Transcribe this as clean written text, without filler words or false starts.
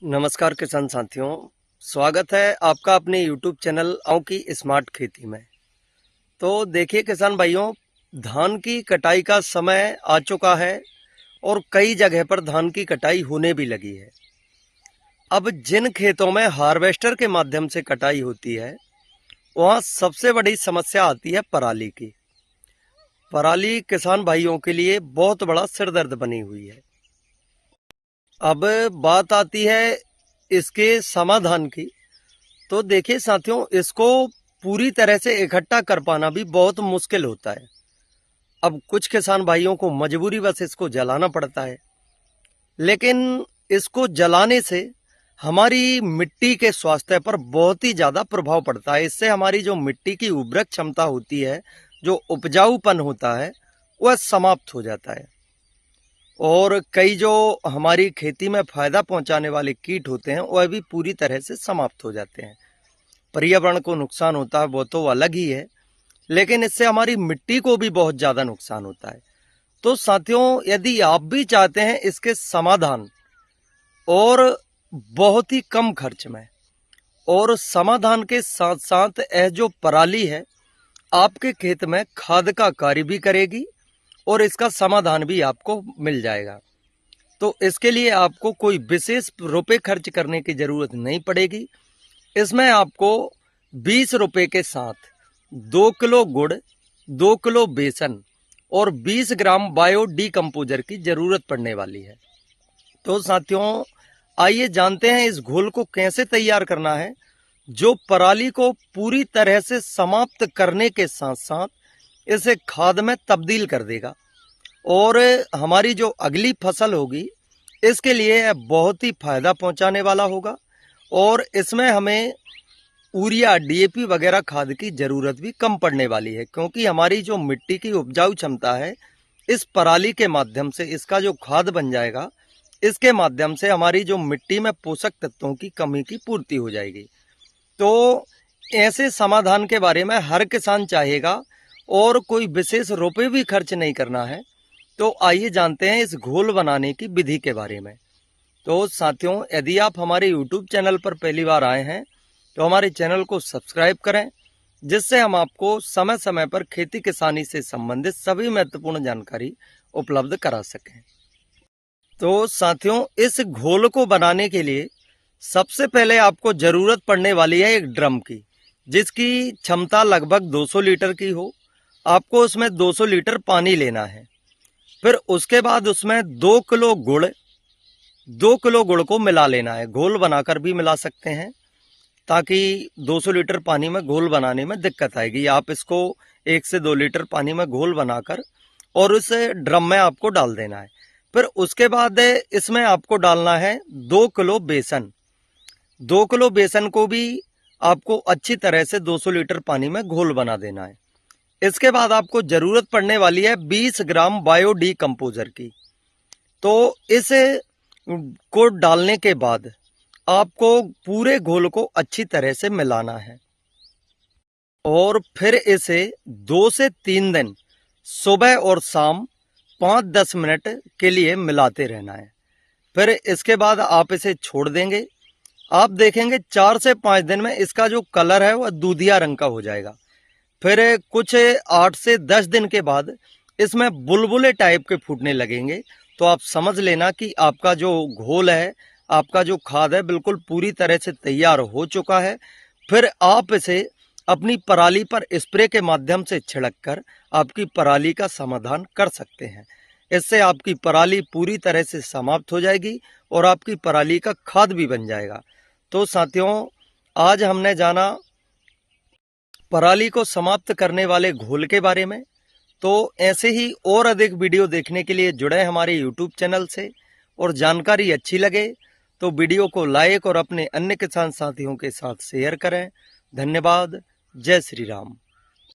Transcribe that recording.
नमस्कार किसान साथियों, स्वागत है आपका अपने YouTube चैनल आऊं की स्मार्ट खेती में। तो देखिए किसान भाइयों, धान की कटाई का समय आ चुका है और कई जगह पर धान की कटाई होने भी लगी है। अब जिन खेतों में हार्वेस्टर के माध्यम से कटाई होती है वहां सबसे बड़ी समस्या आती है पराली की। पराली किसान भाइयों के लिए बहुत बड़ा सिरदर्द बनी हुई है। अब बात आती है इसके समाधान की। तो देखिए साथियों, इसको पूरी तरह से इकट्ठा कर पाना भी बहुत मुश्किल होता है। अब कुछ किसान भाइयों को मजबूरी बस इसको जलाना पड़ता है, लेकिन इसको जलाने से हमारी मिट्टी के स्वास्थ्य पर बहुत ही ज्यादा प्रभाव पड़ता है। इससे हमारी जो मिट्टी की उर्वरक क्षमता होती है, जो उपजाऊपन होता है, वह समाप्त हो जाता है। और कई जो हमारी खेती में फायदा पहुंचाने वाले कीट होते हैं वह भी पूरी तरह से समाप्त हो जाते हैं। पर्यावरण को नुकसान होता है वो तो अलग ही है, लेकिन इससे हमारी मिट्टी को भी बहुत ज्यादा नुकसान होता है। तो साथियों, यदि आप भी चाहते हैं इसके समाधान और बहुत ही कम खर्च में, और समाधान के साथ साथ यह जो पराली है आपके खेत में खाद का कार्य भी करेगी और इसका समाधान भी आपको मिल जाएगा, तो इसके लिए आपको कोई विशेष रुपए खर्च करने की जरूरत नहीं पड़ेगी। इसमें आपको 20 रुपए के साथ 2 किलो गुड़, 2 किलो बेसन और 20 ग्राम बायो डीकम्पोजर की जरूरत पड़ने वाली है। तो साथियों, आइए जानते हैं इस घोल को कैसे तैयार करना है, जो पराली को पूरी तरह से समाप्त करने के साथ साथ इसे खाद में तब्दील कर देगा और हमारी जो अगली फसल होगी इसके लिए बहुत ही फायदा पहुंचाने वाला होगा। और इसमें हमें यूरिया, डीएपी वगैरह खाद की जरूरत भी कम पड़ने वाली है, क्योंकि हमारी जो मिट्टी की उपजाऊ क्षमता है इस पराली के माध्यम से, इसका जो खाद बन जाएगा इसके माध्यम से हमारी जो मिट्टी में पोषक तत्वों की कमी की पूर्ति हो जाएगी। तो ऐसे समाधान के बारे में हर किसान चाहेगा और कोई विशेष रुपए भी खर्च नहीं करना है। तो आइए जानते हैं इस घोल बनाने की विधि के बारे में। तो साथियों, यदि आप हमारे YouTube चैनल पर पहली बार आए हैं तो हमारे चैनल को सब्सक्राइब करें, जिससे हम आपको समय समय पर खेती किसानी से संबंधित सभी महत्वपूर्ण जानकारी उपलब्ध करा सकें। तो साथियों, इस घोल को बनाने के लिए सबसे पहले आपको जरूरत पड़ने वाली है एक ड्रम की, जिसकी क्षमता लगभग 200 लीटर की हो। आपको उसमें 200 लीटर पानी लेना है। फिर उसके बाद उसमें 2 किलो गुड़ को मिला लेना है। घोल बनाकर भी मिला सकते हैं, ताकि 200 लीटर पानी में घोल बनाने में दिक्कत आएगी। आप इसको 1 से 2 लीटर पानी में घोल बनाकर और उस ड्रम में आपको डाल देना है। फिर उसके बाद इसमें आपको डालना है 2 किलो बेसन। 2 किलो बेसन को भी आपको अच्छी तरह से 200 लीटर पानी में घोल बना देना है। इसके बाद आपको जरूरत पड़ने वाली है 20 ग्राम बायो डीकम्पोजर की। तो इस को डालने के बाद आपको पूरे घोल को अच्छी तरह से मिलाना है और फिर इसे 2 से 3 दिन सुबह और शाम 5-10 मिनट के लिए मिलाते रहना है। फिर इसके बाद आप इसे छोड़ देंगे। आप देखेंगे 4 से 5 दिन में इसका जो कलर है वह दूधिया रंग का हो जाएगा। फिर कुछ 8 से 10 दिन के बाद इसमें बुलबुले टाइप के फूटने लगेंगे। तो आप समझ लेना कि आपका जो घोल है, आपका जो खाद है, बिल्कुल पूरी तरह से तैयार हो चुका है। फिर आप इसे अपनी पराली पर स्प्रे के माध्यम से छिड़क कर आपकी पराली का समाधान कर सकते हैं। इससे आपकी पराली पूरी तरह से समाप्त हो जाएगी और आपकी पराली का खाद भी बन जाएगा। तो साथियों, आज हमने जाना पराली को समाप्त करने वाले घोल के बारे में। तो ऐसे ही और अधिक वीडियो देखने के लिए जुड़े हमारे YouTube चैनल से, और जानकारी अच्छी लगे तो वीडियो को लाइक और अपने अन्य किसान साथियों के साथ शेयर करें। धन्यवाद। जय श्री राम।